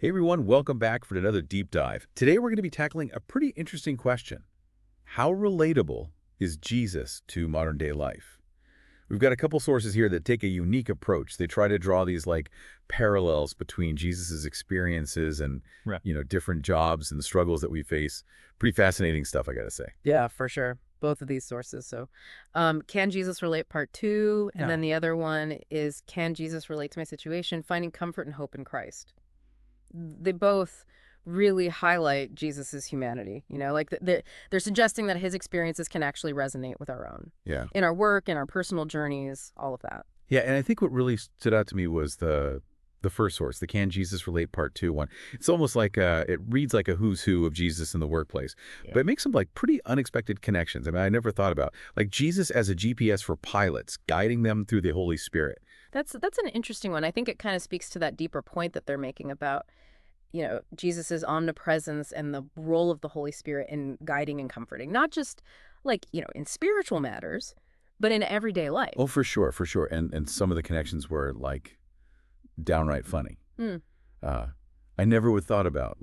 Hey everyone, welcome back for another deep dive. Today we're going to be tackling a pretty interesting question. How relatable is Jesus to modern day life? We've got a couple sources here that take a unique approach. They try to draw these parallels between Jesus's experiences and, Right. different jobs and the struggles that we face. Pretty fascinating stuff, I got to say. Yeah, for sure. Both of these sources. Can Jesus relate part two? And Yeah. then the other one is, can Jesus relate to my situation? Finding comfort and hope in Christ. They both really highlight Jesus's humanity. They're suggesting that his experiences can actually resonate with our own Yeah. in our work, in our personal journeys, all of that. Yeah, and I think what really stood out to me was the first source, the Can Jesus Relate Part 2 one. It's almost like it reads like a who's who of Jesus in the workplace, Yeah. but it makes some pretty unexpected connections. I mean, I never thought about Jesus as a GPS for pilots, guiding them through the Holy Spirit. That's an interesting one. I think it kind of speaks to that deeper point that they're making about Jesus's omnipresence and the role of the Holy Spirit in guiding and comforting, not just in spiritual matters, but in everyday life. Oh, for sure, for sure. And some of the connections were downright funny. Mm. Uh, I never would thought about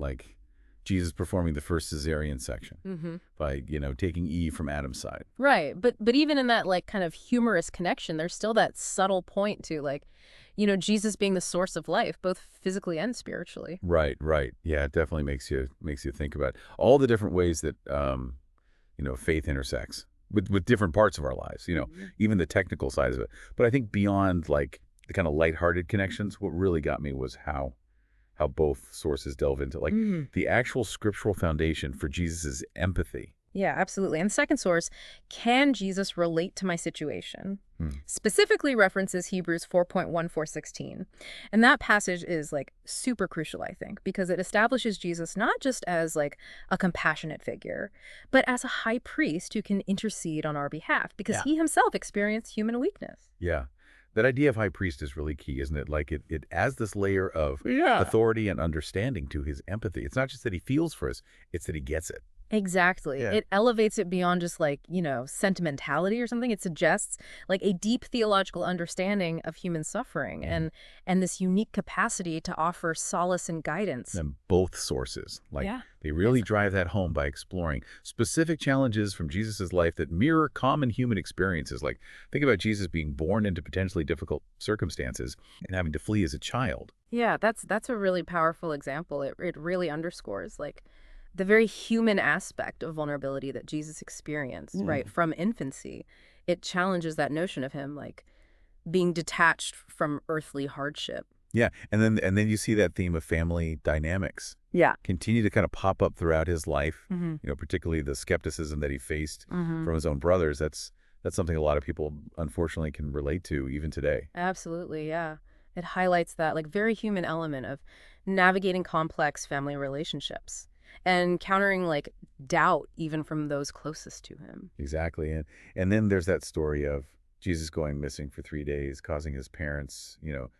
Jesus performing the first cesarean section Hmm. by, taking Eve from Adam's side. Right. But even in that kind of humorous connection, there's still that subtle point to Jesus being the source of life, both physically and spiritually. Right, right. Yeah, it definitely makes you think about all the different ways that faith intersects with different parts of our lives, Mhm. even the technical side of it. But I think beyond the kind of lighthearted connections, what really got me was how both sources delve into Mhm. the actual scriptural foundation for Jesus's empathy. Yeah, absolutely. And the second source, can Jesus relate to my situation? Hmm. Specifically references Hebrews 4.1416. And that passage is super crucial, I think, because it establishes Jesus not just as a compassionate figure, but as a high priest who can intercede on our behalf because Yeah. he himself experienced human weakness. Yeah. That idea of high priest is really key, isn't it? It adds this layer of Yeah. authority and understanding to his empathy. It's not just that he feels for us, it's that he gets it. Exactly. Yeah. It elevates it beyond just sentimentality or something. It suggests a deep theological understanding of human suffering Mhm. and this unique capacity to offer solace and guidance. And both sources, Yeah. they really drive that home by exploring specific challenges from Jesus's life that mirror common human experiences. Think about Jesus being born into potentially difficult circumstances and having to flee as a child. Yeah, that's a really powerful example. It really underscores the very human aspect of vulnerability that Jesus experienced, Mm. right, from infancy. It challenges that notion of him being detached from earthly hardship. Yeah, and then you see that theme of family dynamics Yeah. continue to kind of pop up throughout his life. Mm-hmm. Particularly the skepticism that he faced Mm-hmm. from his own brothers. That's something a lot of people unfortunately can relate to even today. Absolutely, yeah. It highlights that very human element of navigating complex family relationships and countering doubt even from those closest to him. Exactly. And then there's that story of Jesus going missing for 3 days, causing his parents,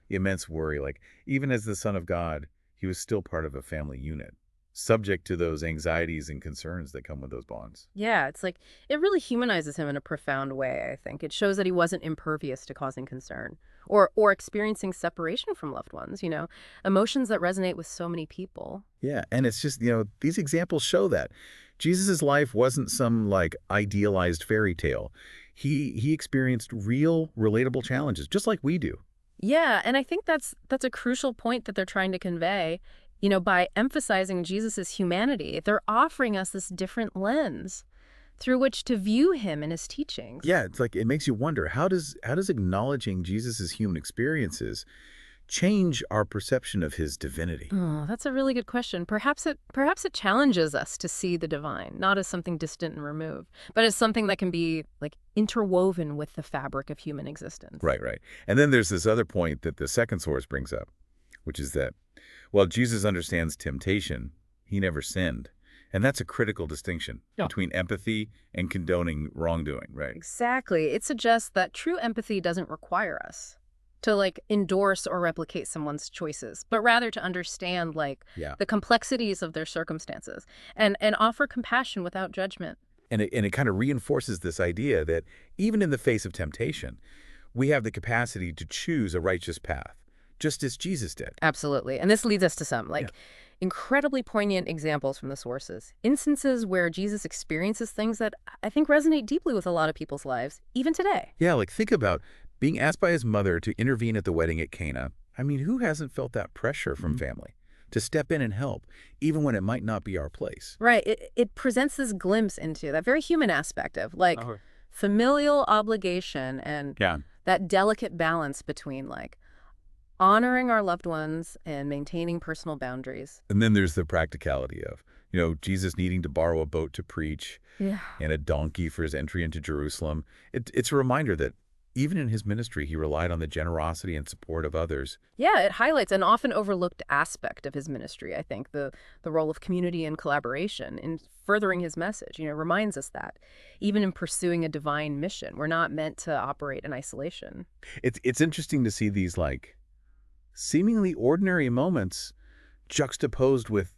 immense worry. Even as the Son of God, he was still part of a family unit, subject to those anxieties and concerns that come with those bonds. Yeah, it's it really humanizes him in a profound way, I think. It shows that he wasn't impervious to causing concern or experiencing separation from loved ones, emotions that resonate with so many people. Yeah. And it's just, these examples show that Jesus's life wasn't some idealized fairy tale. He experienced real, relatable challenges, just like we do. Yeah, and I think that's a crucial point that they're trying to convey. By emphasizing Jesus's humanity, they're offering us this different lens through which to view him and his teachings. Yeah, it's it makes you wonder, how does acknowledging Jesus's human experiences change our perception of his divinity? Oh, that's a really good question. Perhaps it challenges us to see the divine, not as something distant and removed, but as something that can be interwoven with the fabric of human existence. Right, right. And then there's this other point that the second source brings up, which is that while Jesus understands temptation, he never sinned. And that's a critical distinction Yeah. between empathy and condoning wrongdoing, right? Exactly. It suggests that true empathy doesn't require us to endorse or replicate someone's choices, but rather to understand Yeah. the complexities of their circumstances and offer compassion without judgment. And it kind of reinforces this idea that even in the face of temptation, we have the capacity to choose a righteous path, just as Jesus did. Absolutely. And this leads us to some, Yeah. incredibly poignant examples from the sources. Instances where Jesus experiences things that I think resonate deeply with a lot of people's lives, even today. Yeah, like think about being asked by his mother to intervene at the wedding at Cana. I mean, who hasn't felt that pressure from family to step in and help, even when it might not be our place? Right. It presents this glimpse into that very human aspect of, Oh. familial obligation and Yeah. that delicate balance between, honoring our loved ones and maintaining personal boundaries. And then there's the practicality of, Jesus needing to borrow a boat to preach Yeah. and a donkey for his entry into Jerusalem. It's a reminder that even in his ministry, he relied on the generosity and support of others. Yeah, it highlights an often overlooked aspect of his ministry, I think, the role of community and collaboration in furthering his message. Reminds us that even in pursuing a divine mission, we're not meant to operate in isolation. It's interesting to see these seemingly ordinary moments juxtaposed with,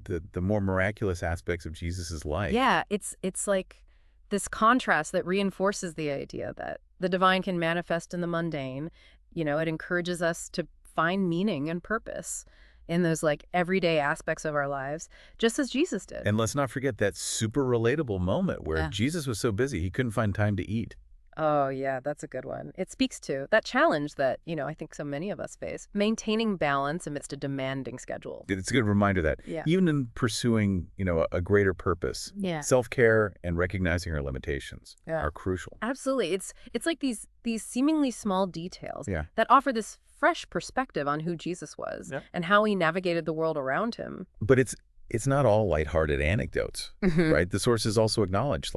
the more miraculous aspects of Jesus's life. Yeah, it's like this contrast that reinforces the idea that the divine can manifest in the mundane. It encourages us to find meaning and purpose in those everyday aspects of our lives, just as Jesus did. And let's not forget that super relatable moment where Yeah. Jesus was so busy he couldn't find time to eat. Oh, yeah, that's a good one. It speaks to that challenge that, I think so many of us face, maintaining balance amidst a demanding schedule. It's a good reminder that Yeah. even in pursuing, a greater purpose, Yeah. self-care and recognizing our limitations Yeah. are crucial. Absolutely. It's like these seemingly small details Yeah. that offer this fresh perspective on who Jesus was Yeah. and how he navigated the world around him. But it's not all lighthearted anecdotes, Mhm. right? The sources also acknowledge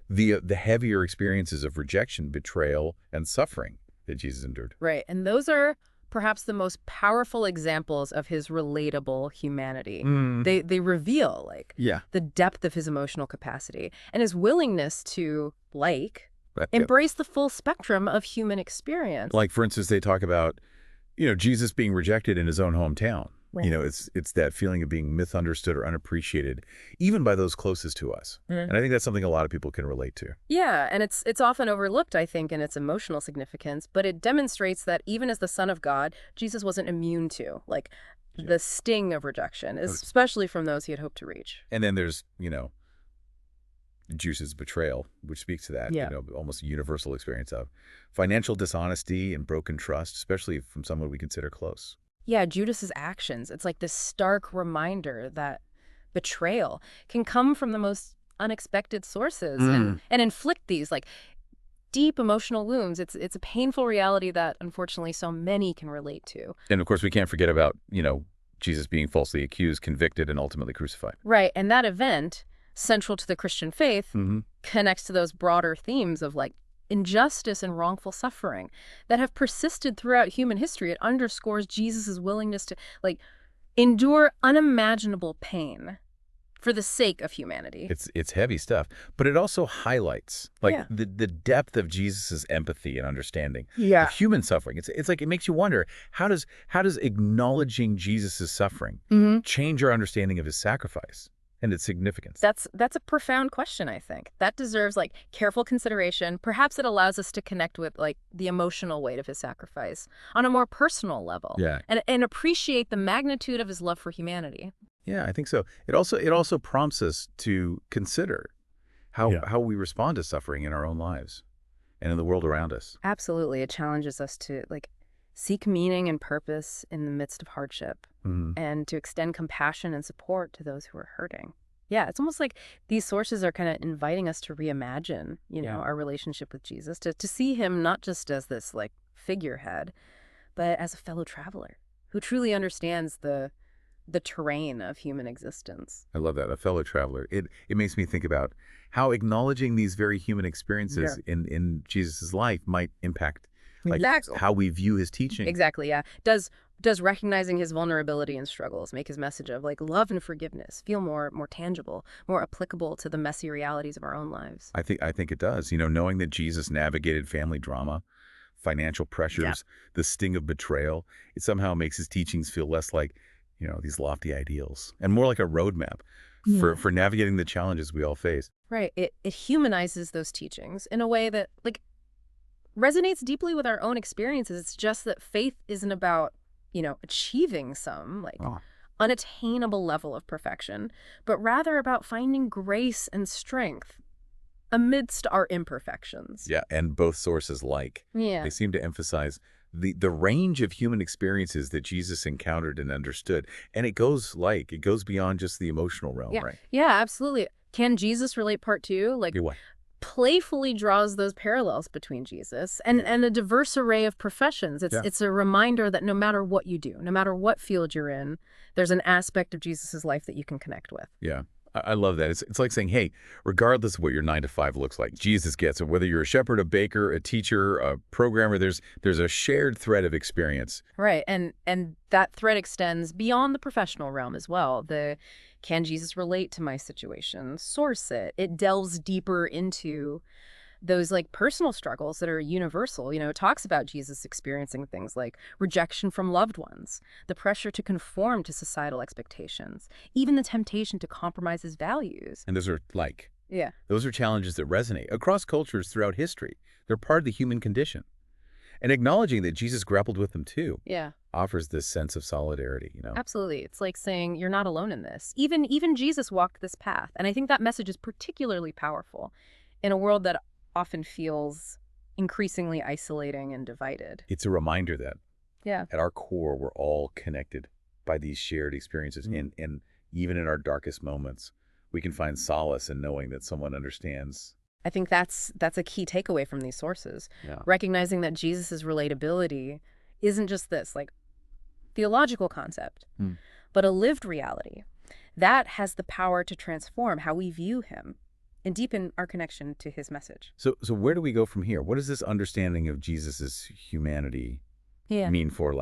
the heavier experiences of rejection, betrayal, and suffering that Jesus endured. Right. And those are perhaps the most powerful examples of his relatable humanity. They reveal Yeah. the depth of his emotional capacity and his willingness to Right. Yeah. embrace the full spectrum of human experience. Like, for instance, they talk about, Jesus being rejected in his own hometown. Right. It's that feeling of being misunderstood or unappreciated, even by those closest to us. Mhm. And I think that's something a lot of people can relate to. Yeah, and it's often overlooked, I think, in its emotional significance, but it demonstrates that even as the Son of God, Jesus wasn't immune to, the sting of rejection, especially from those he had hoped to reach. And then there's, Judas' betrayal, which speaks to that, Yeah. almost universal experience of financial dishonesty and broken trust, especially from someone we consider close. Yeah, Judas's actions, it's like this stark reminder that betrayal can come from the most unexpected sources and inflict these deep emotional wounds. It's a painful reality that unfortunately so many can relate to. And of course, we can't forget about, Jesus being falsely accused, convicted, and ultimately crucified. Right, and that event, central to the Christian faith, Mm-hmm. connects to those broader themes of injustice and wrongful suffering that have persisted throughout human history. It underscores Jesus' willingness to endure unimaginable pain for the sake of humanity. It's heavy stuff, but it also highlights Yeah. the depth of Jesus's empathy and understanding Yeah. of human suffering. It's like it makes you wonder, how does acknowledging Jesus's suffering Mm-hmm. change our understanding of his sacrifice and its significance? That's a profound question, I think. That deserves careful consideration. Perhaps it allows us to connect with the emotional weight of his sacrifice on a more personal level. Yeah. And appreciate the magnitude of his love for humanity. Yeah, I think so. It also prompts us to consider how we respond to suffering in our own lives and in the world around us. Absolutely. It challenges us to seek meaning and purpose in the midst of hardship Mhm. and to extend compassion and support to those who are hurting. Yeah, it's almost like these sources are kind of inviting us to reimagine, Yeah. our relationship with Jesus, to see him not just as this figurehead, but as a fellow traveler who truly understands the terrain of human existence. I love that, a fellow traveler. It makes me think about how acknowledging these very human experiences in Jesus' life might impact Exactly. how we view his teaching. Exactly, yeah. Does recognizing his vulnerability and struggles make his message of love and forgiveness feel more tangible, more applicable to the messy realities of our own lives? I think it does. Knowing that Jesus navigated family drama, financial pressures, the sting of betrayal, it somehow makes his teachings feel less like, these lofty ideals and more like a roadmap for navigating the challenges we all face. Right. It humanizes those teachings in a way that resonates deeply with our own experiences. It's just that faith isn't about, achieving some, like, Oh. unattainable level of perfection, but rather about finding grace and strength amidst our imperfections. Yeah, and both sources Yeah. they seem to emphasize the range of human experiences that Jesus encountered and understood. And it goes beyond just the emotional realm, Yeah. right? Yeah, absolutely. Can Jesus relate part two? Like, Yeah, what? playfully draws those parallels between Jesus and a diverse array of professions. It's Yeah. it's a reminder that no matter what you do, no matter what field you're in, there's an aspect of Jesus's life that you can connect with. Yeah. I love that. It's like saying, hey, regardless of what your 9 to 5 looks like, Jesus gets it. Whether you're a shepherd, a baker, a teacher, a programmer, there's a shared thread of experience. Right. And that thread extends beyond the professional realm as well. The can Jesus relate to my situation? Source it. It delves deeper into those like personal struggles that are universal. It talks about Jesus experiencing things like rejection from loved ones, the pressure to conform to societal expectations, even the temptation to compromise his values. And Yeah. those are challenges that resonate across cultures throughout history. They're part of the human condition. And acknowledging that Jesus grappled with them too Yeah. offers this sense of solidarity. Absolutely. It's like saying you're not alone in this. Even Jesus walked this path. And I think that message is particularly powerful in a world that often feels increasingly isolating and divided. It's a reminder that Yeah. at our core, we're all connected by these shared experiences. And even in our darkest moments, we can find solace in knowing that someone understands. I think that's a key takeaway from these sources. Yeah. Recognizing that Jesus's relatability isn't just this like theological concept, Hmm. but a lived reality that has the power to transform how we view him and deepen our connection to his message. So where do we go from here? What does this understanding of Jesus's humanity Yeah. mean for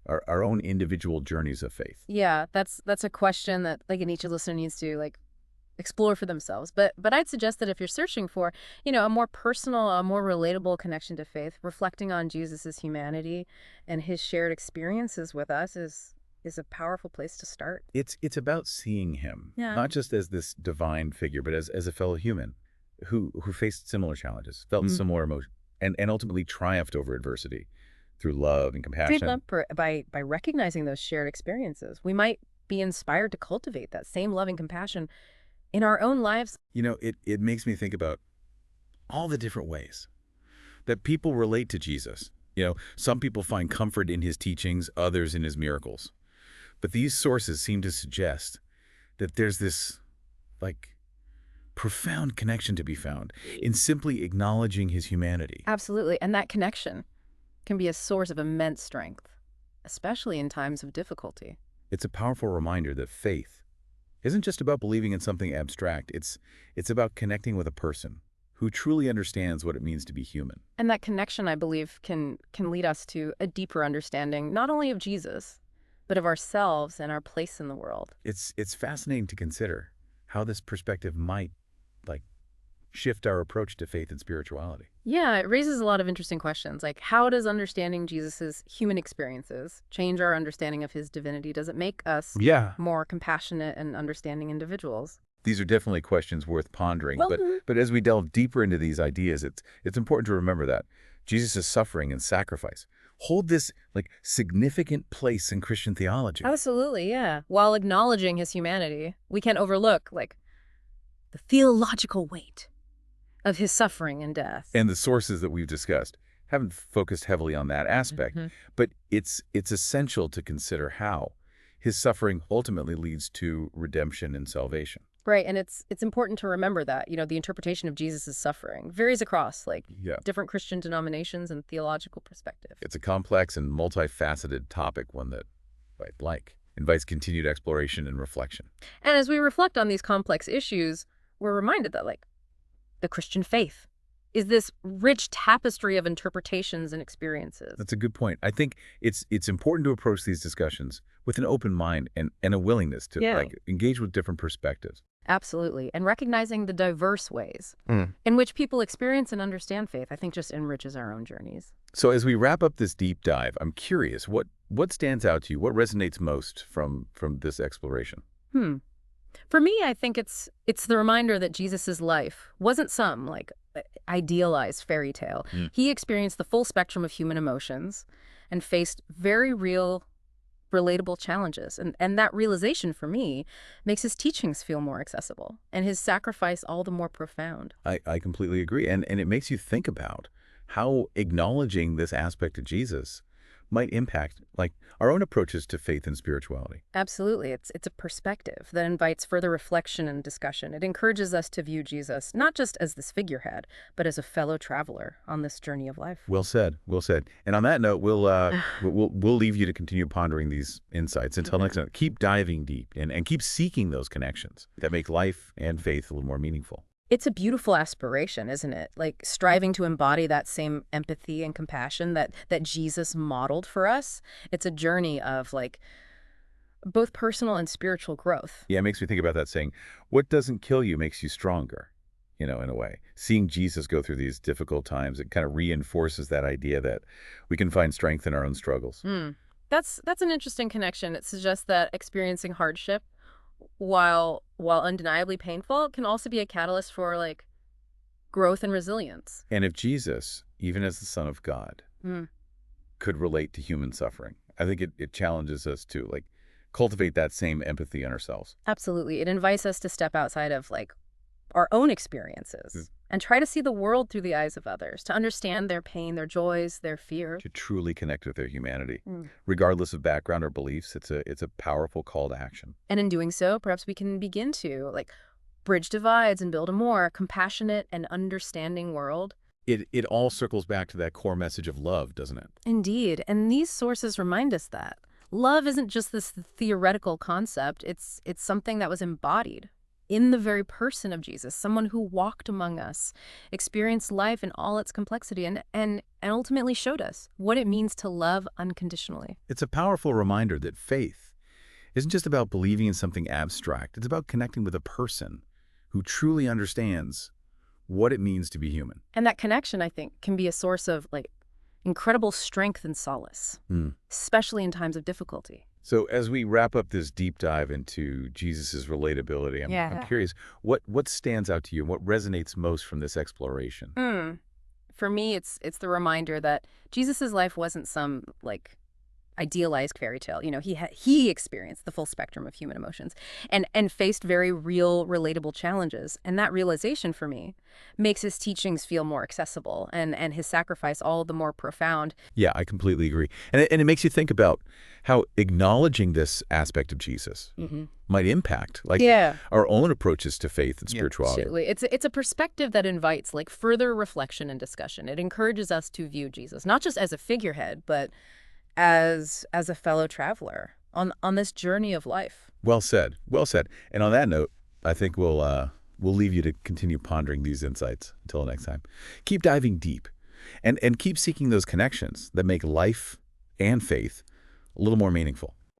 our own individual journeys of faith? Yeah, that's a question that like each listener needs to like explore for themselves. But I'd suggest that if you're searching for, a more personal, a more relatable connection to faith, reflecting on Jesus's humanity and his shared experiences with us is a powerful place to start. It's about seeing him, Yeah. not just as this divine figure, but as a fellow human who faced similar challenges, felt similar emotions, and ultimately triumphed over adversity through love and compassion. By recognizing those shared experiences, we might be inspired to cultivate that same loving compassion in our own lives. It makes me think about all the different ways that people relate to Jesus. Some people find comfort in his teachings, others in his miracles. But these sources seem to suggest that there's this, profound connection to be found in simply acknowledging his humanity. Absolutely. And that connection can be a source of immense strength, especially in times of difficulty. It's a powerful reminder that faith isn't just about believing in something abstract. It's about connecting with a person who truly understands what it means to be human. And that connection, I believe, can lead us to a deeper understanding, not only of Jesus, but of ourselves and our place in the world. It's fascinating to consider how this perspective might, shift our approach to faith and spirituality. Yeah, it raises a lot of interesting questions. Like, how does understanding Jesus's human experiences change our understanding of his divinity? Does it make us more compassionate and understanding individuals? These are definitely questions worth pondering. Well, But as we delve deeper into these ideas, it's important to remember that Jesus' suffering and sacrifice hold this significant place in Christian theology. Absolutely, yeah. While acknowledging his humanity, we can't overlook the theological weight of his suffering and death. And the sources that we've discussed haven't focused heavily on that aspect, but it's essential to consider how his suffering ultimately leads to redemption and salvation. Right, and it's important to remember that, the interpretation of Jesus' suffering varies across different Christian denominations and theological perspectives. It's a complex and multifaceted topic, one that, invites continued exploration and reflection. And as we reflect on these complex issues, we're reminded that the Christian faith is this rich tapestry of interpretations and experiences. That's a good point. I think it's important to approach these discussions with an open mind and a willingness to engage with different perspectives. Absolutely. And recognizing the diverse ways in which people experience and understand faith, I think just enriches our own journeys. So as we wrap up this deep dive, I'm curious, what stands out to you? What resonates most from this exploration? For me, I think it's the reminder that Jesus's life wasn't some idealized fairy tale. Mm. He experienced the full spectrum of human emotions and faced very real, relatable challenges. And that realization for me makes his teachings feel more accessible and his sacrifice all the more profound. I completely agree. And it makes you think about how acknowledging this aspect of Jesus might impact, like, our own approaches to faith and spirituality. Absolutely. It's a perspective that invites further reflection and discussion. It encourages us to view Jesus not just as this figurehead, but as a fellow traveler on this journey of life. Well said. Well said. And on that note, we'll leave you to continue pondering these insights. Until next time, keep diving deep and keep seeking those connections that make life and faith a little more meaningful. It's a beautiful aspiration, isn't it? Like striving to embody that same empathy and compassion that Jesus modeled for us. It's a journey of both personal and spiritual growth. Yeah, it makes me think about that saying, what doesn't kill you makes you stronger, in a way. Seeing Jesus go through these difficult times, it kind of reinforces that idea that we can find strength in our own struggles. That's an interesting connection. It suggests that experiencing hardship, while undeniably painful, can also be a catalyst for growth and resilience. And if Jesus, even as the Son of God, Mm. could relate to human suffering, I think it challenges us to cultivate that same empathy in ourselves. Absolutely. It invites us to step outside of our own experiences and try to see the world through the eyes of others, to understand their pain, their joys, their fears. To truly connect with their humanity. Mm. Regardless of background or beliefs, it's a powerful call to action. And in doing so, perhaps we can begin to bridge divides and build a more compassionate and understanding world. It all circles back to that core message of love, doesn't it? Indeed. And these sources remind us that love isn't just this theoretical concept. It's something that was embodied in the very person of Jesus, someone who walked among us, experienced life in all its complexity, and ultimately showed us what it means to love unconditionally. It's a powerful reminder that faith isn't just about believing in something abstract. It's about connecting with a person who truly understands what it means to be human. And that connection, I think, can be a source of incredible strength and solace, especially in times of difficulty. So as we wrap up this deep dive into Jesus' relatability, I'm curious, what stands out to you and what resonates most from this exploration? For me, it's the reminder that Jesus's life wasn't some idealized fairy tale. He experienced the full spectrum of human emotions and faced very real, relatable challenges. And that realization for me makes his teachings feel more accessible and his sacrifice all the more profound. Yeah, I completely agree. And it makes you think about how acknowledging this aspect of Jesus might impact our own approaches to faith and spirituality. Absolutely. It's a perspective that invites further reflection and discussion. It encourages us to view Jesus not just as a figurehead, but as a fellow traveler on this journey of life. Well said. Well said. And on that note, I think we'll leave you to continue pondering these insights. Until next time, keep diving deep and keep seeking those connections that make life and faith a little more meaningful.